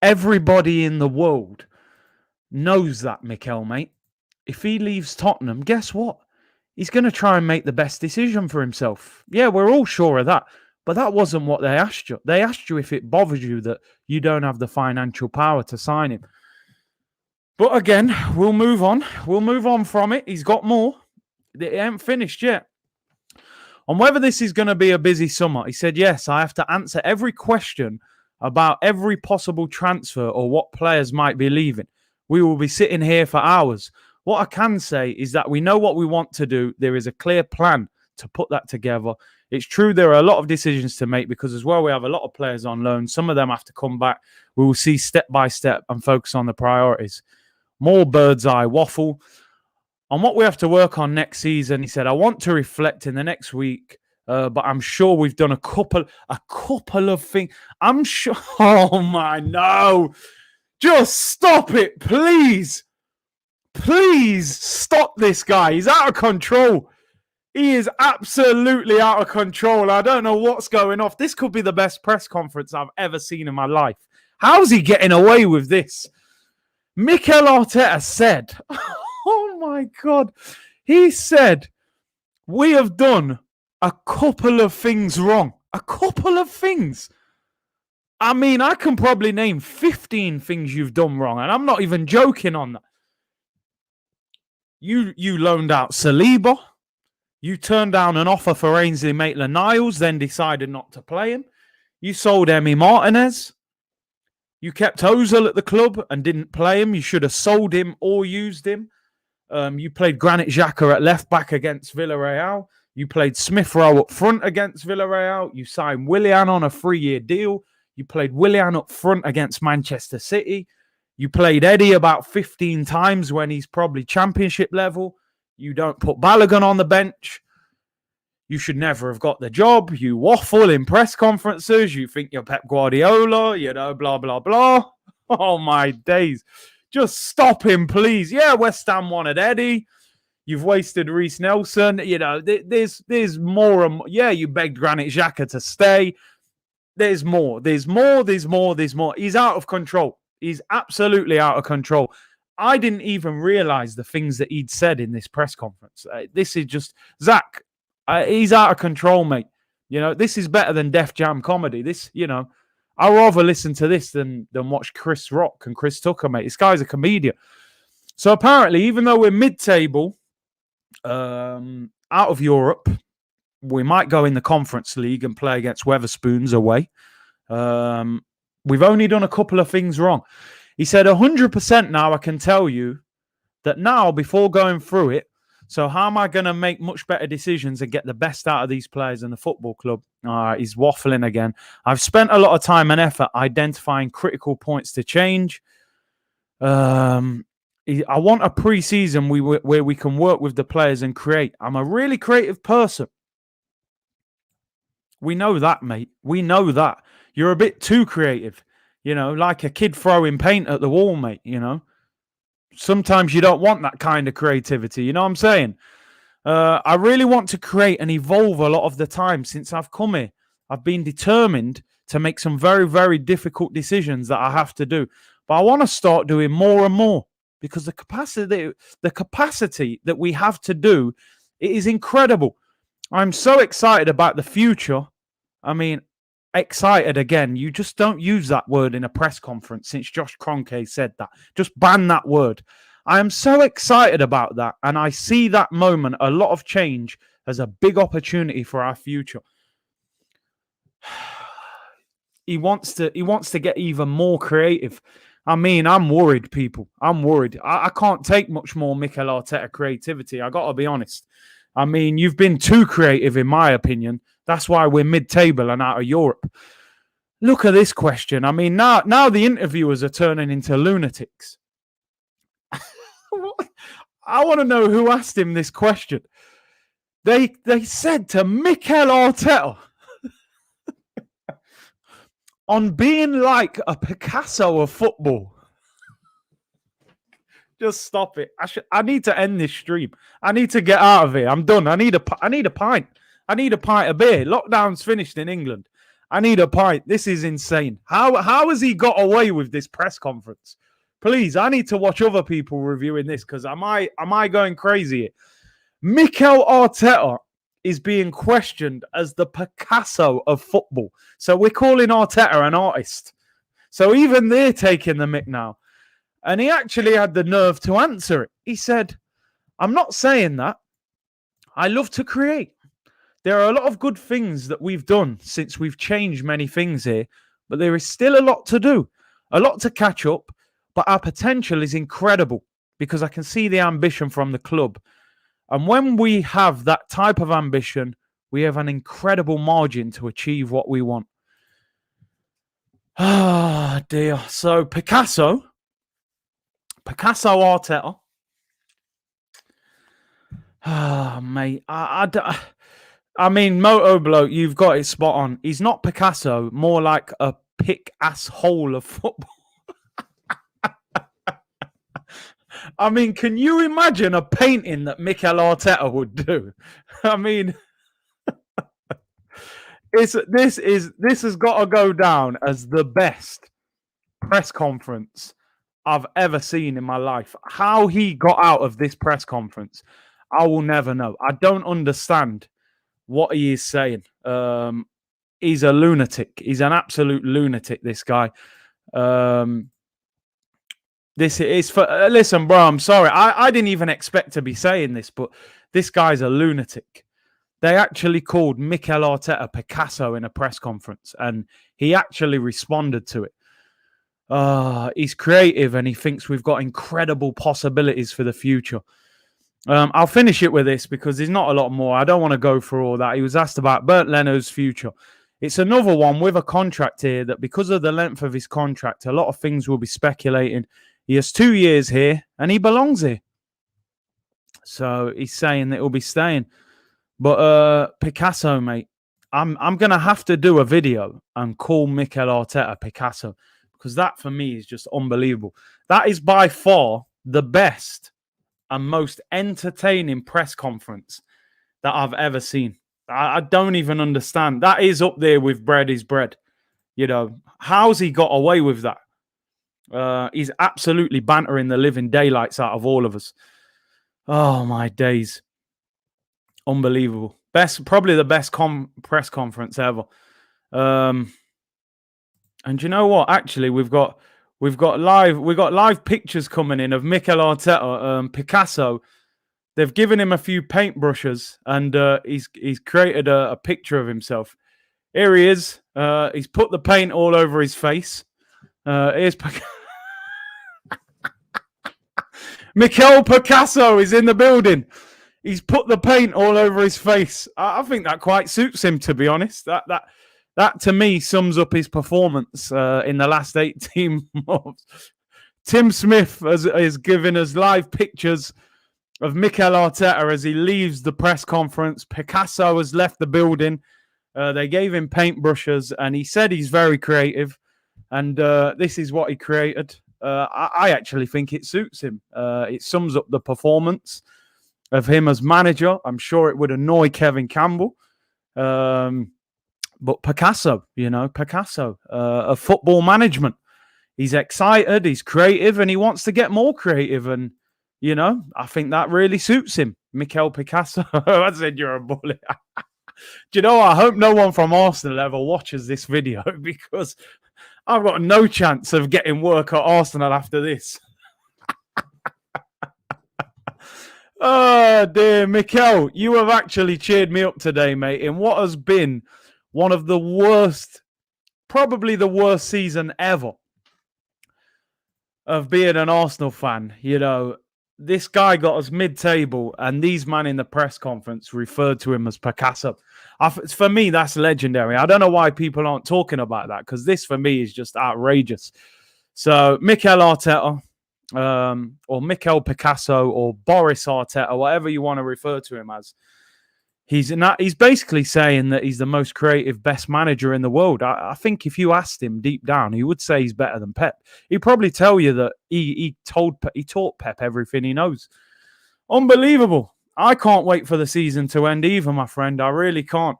everybody in the world knows that, Mikel, mate. If he leaves Tottenham, guess what? He's going to try and make the best decision for himself. Yeah, we're all sure of that. But that wasn't what they asked you. They asked you if it bothers you that you don't have the financial power to sign him. But again, we'll move on. We'll move on from it. He's got more. It ain't finished yet. On whether this is going to be a busy summer, he said, yes, I have to answer every question about every possible transfer or what players might be leaving. We will be sitting here for hours. What I can say is that we know what we want to do. There is a clear plan to put that together. It's true there are a lot of decisions to make because as well we have a lot of players on loan. Some of them have to come back. We will see step by step and focus on the priorities. More bird's eye waffle. On what we have to work on next season, he said, I want to reflect in the next week, but I'm sure we've done a couple of things. I'm sure. Oh, my, no. Just stop it, please. Please stop this guy. He's out of control. He is absolutely out of control. I don't know what's going off. This could be the best press conference I've ever seen in my life. How's he getting away with this? Mikel Arteta said, oh my God, he said, we have done a couple of things wrong. A couple of things. I mean, I can probably name 15 things you've done wrong, and I'm not even joking on that. You loaned out Saliba. You turned down an offer for Ainsley Maitland-Niles, then decided not to play him. You sold Emi Martinez. You kept Ozil at the club and didn't play him. You should have sold him or used him. You played Granit Xhaka at left back against Villarreal. You played Smith Rowe up front against Villarreal. You signed Willian on a 3-year deal. You played Willian up front against Manchester City. You played Eddie about 15 times when he's probably championship level. You don't put Balogun on the bench. You should never have got the job. You waffle in press conferences. You think you're Pep Guardiola, blah, blah, blah. Oh, my days. Just stop him, please. Yeah, West Ham wanted Eddie. You've wasted Reece Nelson. There's more and more. Yeah, you begged Granit Xhaka to stay. There's more. There's more. He's out of control. He's absolutely out of control. I didn't even realize the things that he'd said in this press conference. This is just, Zach, he's out of control, mate. This is better than Def Jam comedy. I'd rather listen to this than watch Chris Rock and Chris Tucker, mate. This guy's a comedian. So apparently, even though we're mid-table out of Europe, we might go in the Conference League and play against Wetherspoons away. We've only done a couple of things wrong. He said 100% now I can tell you that now before going through it, so how am I going to make much better decisions and get the best out of these players in the football club? He's waffling again. I've spent a lot of time and effort identifying critical points to change. I want a pre-season where we can work with the players and create. I'm a really creative person. We know that, mate. We know that. You're a bit too creative. Like a kid throwing paint at the wall, mate, Sometimes you don't want that kind of creativity. You know what I'm saying? I really want to create and evolve a lot of the time since I've come here. I've been determined to make some very, very difficult decisions that I have to do. But I want to start doing more and more because the capacity that we have to do, it is incredible. I'm so excited about the future. I mean, excited again. You just don't use that word in a press conference since Josh Kroenke said that. Just ban that word. I am so excited about that. And I see that moment, a lot of change, as a big opportunity for our future. He wants to get even more creative. I mean, I'm worried, people. I'm worried. I can't take much more Mikel Arteta creativity. I got to be honest. I mean, you've been too creative, in my opinion. That's why we're mid-table and out of Europe. Look at this question. I mean, now the interviewers are turning into lunatics. I want to know who asked him this question. They said to Mikel Arteta on being like a Picasso of football. Just stop it. I need to end this stream. I need to get out of here. I'm done. I need a pint. I need a pint of beer. Lockdown's finished in England. I need a pint. This is insane. How has he got away with this press conference? Please, I need to watch other people reviewing this because am I going crazy here? Mikel Arteta is being questioned as the Picasso of football. So we're calling Arteta an artist. So even they're taking the mick now. And he actually had the nerve to answer it. He said, I'm not saying that. I love to create. There are a lot of good things that we've done since we've changed many things here, but there is still a lot to do, a lot to catch up, but our potential is incredible because I can see the ambition from the club. And when we have that type of ambition, we have an incredible margin to achieve what we want. Ah, dear. So Picasso Arteta. Ah, mate. I mean, Moto Bloke, you've got it spot on. He's not Picasso, more like a pick-asshole of football. I mean, can you imagine a painting that Mikel Arteta would do? I mean, this has got to go down as the best press conference I've ever seen in my life. How he got out of this press conference, I will never know. I don't understand what he is saying. He's a lunatic. He's an absolute lunatic, this guy. This is for... listen, bro, I'm sorry. I didn't even expect to be saying this, but this guy's a lunatic. They actually called Mikel Arteta Picasso in a press conference, and he actually responded to it. He's creative, and he thinks we've got incredible possibilities for the future. I'll finish it with this because there's not a lot more. I don't want to go through all that. He was asked about Bernd Leno's future. It's another one with a contract here that because of the length of his contract, a lot of things will be speculating. He has 2 years here and he belongs here. So he's saying that he'll be staying. But Picasso, mate, I'm going to have to do a video and call Mikel Arteta Picasso because that for me is just unbelievable. That is by far the best and most entertaining press conference that I've ever seen. I don't even understand. That is up there with bread is bread. You know, how's he got away with that? He's absolutely bantering the living daylights out of all of us. Oh, my days. Unbelievable. Probably the best press conference ever. And you know what? Actually, we've got live pictures coming in of Mikel Arteta, Picasso. They've given him a few paintbrushes, and he's created a picture of himself. Here he is. He's put the paint all over his face. Here's Mikel Picasso is in the building. He's put the paint all over his face. I think that quite suits him, to be honest. That to me sums up his performance in the last 18 months. Tim Smith has given us live pictures of Mikel Arteta as he leaves the press conference. Picasso has left the building. They gave him paintbrushes, and he said he's very creative. And this is what he created. I actually think it suits him. It sums up the performance. of him as manager. I'm sure it would annoy Kevin Campbell. But Picasso, Picasso of football management. He's excited, he's creative, and he wants to get more creative. And, I think that really suits him. Mikel Picasso. I said you're a bully. Do you know what? I hope no one from Arsenal ever watches this video because I've got no chance of getting work at Arsenal after this. Oh, dear. Mikel, you have actually cheered me up today, mate, in what has been one of the worst, probably the worst season ever of being an Arsenal fan. This guy got us mid-table, and these men in the press conference referred to him as Picasso. For me, that's legendary. I don't know why people aren't talking about that, because this, for me, is just outrageous. So, Mikel Arteta, or Mikel Picasso, or Boris Arteta, whatever you want to refer to him as, he's basically saying that he's the most creative, best manager in the world. I think if you asked him deep down, he would say he's better than Pep. He'd probably tell you that he taught Pep everything he knows. Unbelievable. I can't wait for the season to end either, my friend. I really can't.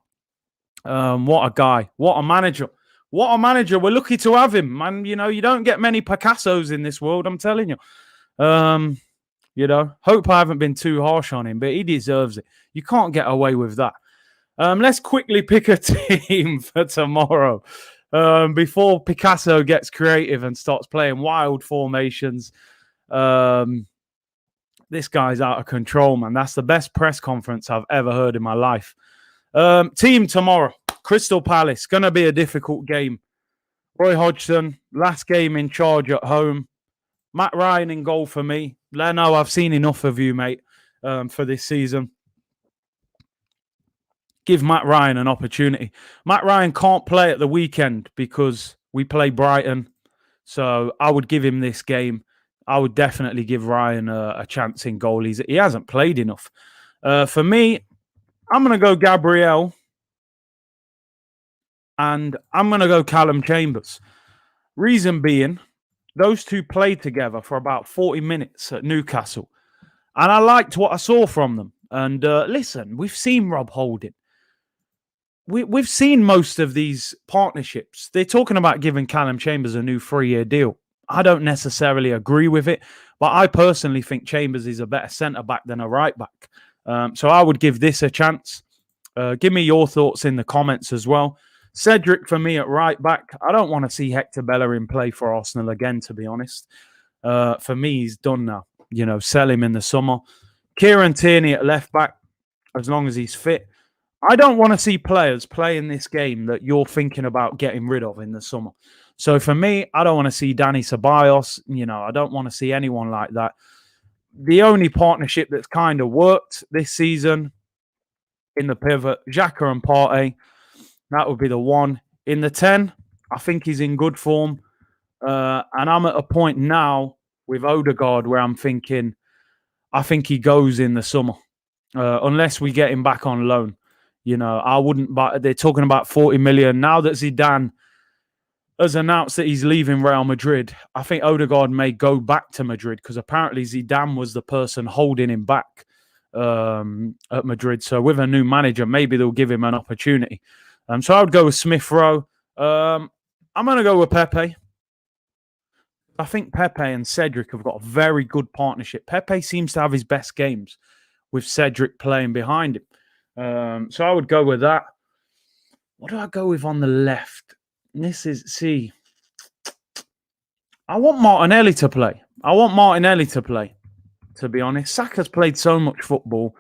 What a guy. What a manager. What a manager. We're lucky to have him, man. You don't get many Picassos in this world, I'm telling you. Hope I haven't been too harsh on him, but he deserves it. You can't get away with that. Let's quickly pick a team for tomorrow before Picasso gets creative and starts playing wild formations. This guy's out of control, man. That's the best press conference I've ever heard in my life. Team tomorrow, Crystal Palace. Going to be a difficult game. Roy Hodgson, last game in charge at home. Matt Ryan in goal for me. Leno, I've seen enough of you, mate, for this season. Give Matt Ryan an opportunity. Matt Ryan can't play at the weekend because we play Brighton. So I would give him this game. I would definitely give Ryan a chance in goal. He hasn't played enough. For me, I'm going to go Gabriel. And I'm going to go Callum Chambers. Reason being, those two played together for about 40 minutes at Newcastle. And I liked what I saw from them. And listen, we've seen Rob Holding. We've seen most of these partnerships. They're talking about giving Callum Chambers a new 3-year deal. I don't necessarily agree with it, but I personally think Chambers is a better centre-back than a right-back. So I would give this a chance. Give me your thoughts in the comments as well. Cedric for me at right-back. I don't want to see Hector Bellerin play for Arsenal again, to be honest. For me, he's done now. Sell him in the summer. Kieran Tierney at left-back, as long as he's fit. I don't want to see players play in this game that you're thinking about getting rid of in the summer. So for me, I don't want to see Dani Ceballos. I don't want to see anyone like that. The only partnership that's kind of worked this season in the pivot, Xhaka and Partey, that would be the one. In the 10, I think he's in good form. And I'm at a point now with Odegaard where I'm thinking, I think he goes in the summer. Unless we get him back on loan. I wouldn't buy. They're talking about 40 million. Now that Zidane has announced that he's leaving Real Madrid, I think Odegaard may go back to Madrid because apparently Zidane was the person holding him back at Madrid. So with a new manager, maybe they'll give him an opportunity. So I would go with Smith Rowe. I'm going to go with Pepe. I think Pepe and Cedric have got a very good partnership. Pepe seems to have his best games with Cedric playing behind him. So I would go with that. What do I go with on the left? I want Martinelli to play. To be honest. Saka's played so much football.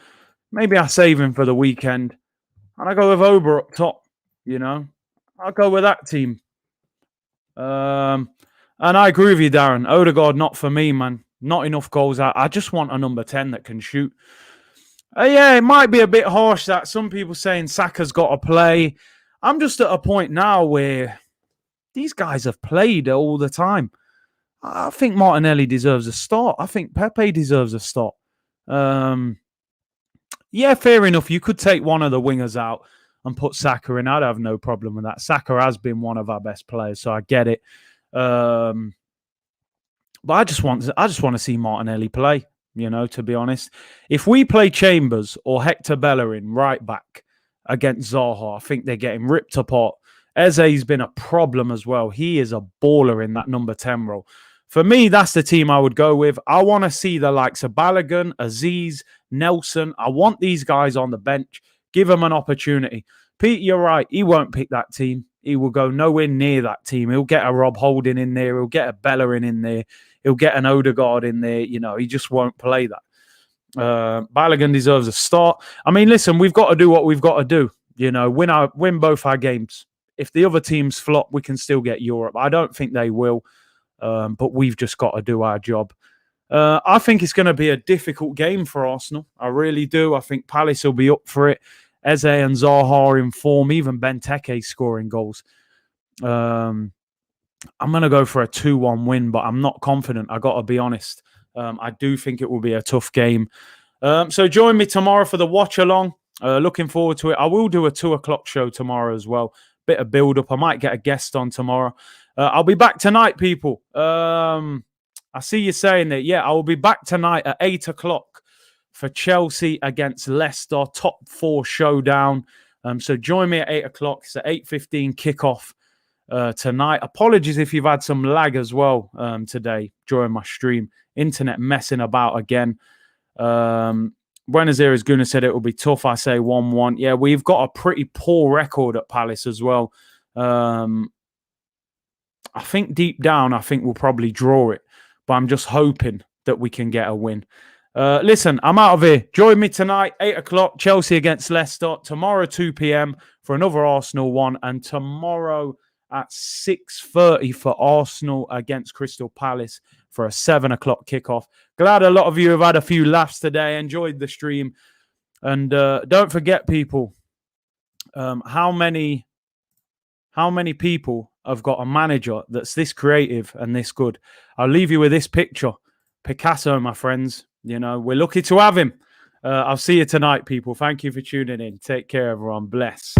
Maybe I save him for the weekend. And I go with Ober up top, I'll go with that team. And I agree with you, Darren. Odegaard, not for me, man. Not enough goals. I just want a number 10 that can shoot. Yeah, it might be a bit harsh that some people saying Saka's got to play. I'm just at a point now where these guys have played all the time. I think Martinelli deserves a start. I think Pepe deserves a start. Yeah, fair enough. You could take one of the wingers out and put Saka in. I'd have no problem with that. Saka has been one of our best players, so I get it. But I just want to see Martinelli play. to be honest. If we play Chambers or Hector Bellerin right back against Zaha, I think they're getting ripped apart. Eze's been a problem as well. He is a baller in that number 10 role. For me, that's the team I would go with. I want to see the likes of Balogun, Aziz, Nelson. I want these guys on the bench. Give them an opportunity. Pete, you're right. He won't pick that team. He will go nowhere near that team. He'll get a Rob Holding in there. He'll get a Bellerin in there. He'll get an Odegaard in there. He just won't play that. Balogun deserves a start. I mean, listen, we've got to do what we've got to do. Win both our games. If the other teams flop, we can still get Europe. I don't think they will, but we've just got to do our job. I think it's going to be a difficult game for Arsenal. I really do. I think Palace will be up for it. Eze and Zaha are in form. Even Benteke scoring goals. I'm going to go for a 2-1 win, but I'm not confident. I got to be honest. I do think it will be a tough game. So join me tomorrow for the watch along. Looking forward to it. I will do a 2:00 show tomorrow as well. Bit of build up. I might get a guest on tomorrow. I'll be back tonight, people. I see you saying that. Yeah, I will be back tonight at 8:00 for Chelsea against Leicester, top 4 showdown. So join me at 8:00. It's at 8:15 kickoff tonight. Apologies if you've had some lag as well today during my stream. Internet messing about again. Buenos Aires Gunnar said it will be tough. I say 1-1. Yeah, we've got a pretty poor record at Palace as well. I think deep down, I think we'll probably draw it. But I'm just hoping that we can get a win. Listen, I'm out of here. Join me tonight, 8:00, Chelsea against Leicester. Tomorrow, 2 p.m. for another Arsenal one. And tomorrow at 6:30 for Arsenal against Crystal Palace for a 7:00 kickoff. Glad a lot of you have had a few laughs today. Enjoyed the stream. And don't forget, people, how many people have got a manager that's this creative and this good? I'll leave you with this picture. Picasso, my friends. We're lucky to have him. I'll see you tonight, people. Thank you for tuning in. Take care, everyone. Bless.